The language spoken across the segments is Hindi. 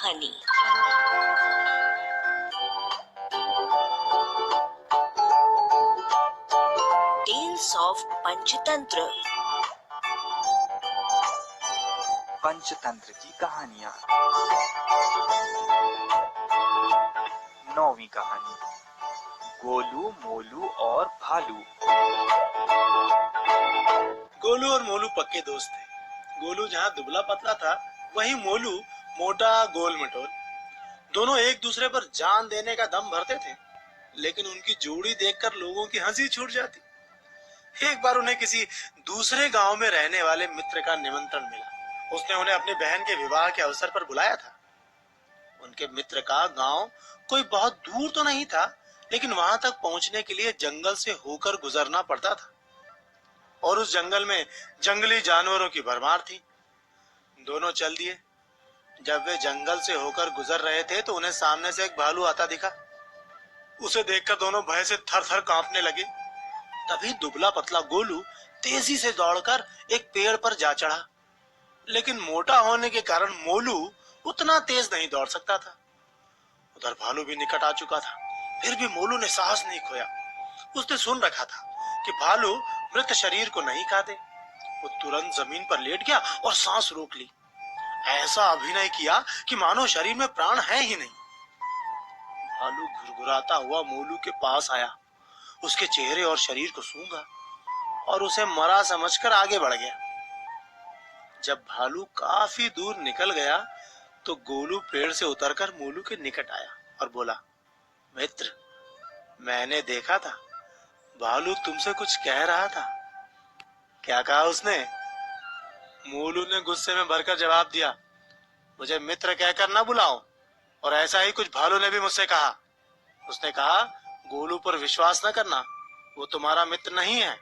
कहानी। Tales of Panchatantra. पंचतंत्र की कहानियां। नौवीं कहानी, गोलू, मोलू और भालू। गोलू और मोलू पक्के दोस्त थे। गोलू जहाँ दुबला पतला था, वहीं मोलू मोटा गोल मटोल। दोनों एक दूसरे पर जान देने का दम भरते थे, लेकिन उनकी जोड़ी देखकर लोगों की हंसी छूट जाती। एक बार उन्हें किसी दूसरे गांव में रहने वाले मित्र का निमंत्रण मिला। उसने उन्हें अपनी बहन के विवाह के अवसर पर बुलाया था। उनके मित्र का गांव कोई बहुत दूर तो नहीं था, लेकिन वहां तक पहुंचने के लिए जंगल से होकर गुजरना पड़ता था, और उस जंगल में जंगली जानवरों की भरमार थी। दोनों चल दिए। जब वे जंगल से होकर गुजर रहे थे तो उन्हें सामने से एक भालू आता दिखा। उसे देखकर दोनों भय से थर-थर कांपने लगे। तभी दुबला पतला गोलू तेजी से दौड़कर एक पेड़ पर जा चढ़ा, लेकिन मोटा होने के कारण मोलू उतना तेज नहीं दौड़ सकता था। उधर भालू भी निकट आ चुका था, फिर भी मोलू ने साहस नहीं खोया। उसने सुन रखा था कि भालू मृत शरीर को नहीं खाते। वो तुरंत जमीन पर लेट गया और सांस रोक ली। ऐसा अभिनय किया कि मानो शरीर में प्राण है ही नहीं। भालू घुरघुराता हुआ मोलू के पास आया, उसके चेहरे और शरीर को सूंघा और उसे मरा समझकर आगे बढ़ गया। जब भालू काफी दूर निकल गया तो गोलू पेड़ से उतरकर मोलू के निकट आया और बोला, मित्र, मैंने देखा था भालू तुमसे कुछ कह रहा था। क्या कहा उसने? मोलू ने गुस्से में भरकर जवाब दिया, मुझे मित्र कहकर ना बुलाओ। और ऐसा ही कुछ भालू ने भी मुझसे कहा। उसने कहा, गोलू पर विश्वास न करना, वो तुम्हारा मित्र नहीं है।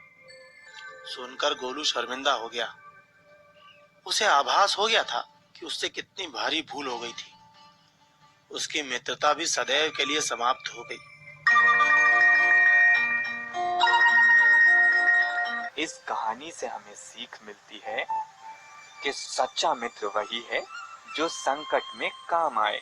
सुनकर गोलू शर्मिंदा हो गया। उसे आभास हो गया था कि उससे कितनी भारी भूल हो गई थी। उसकी मित्रता भी सदैव के लिए समाप्त हो गई। इस कहानी से हमें सीख मिलती है कि सच्चा मित्र वही है जो संकट में काम आए।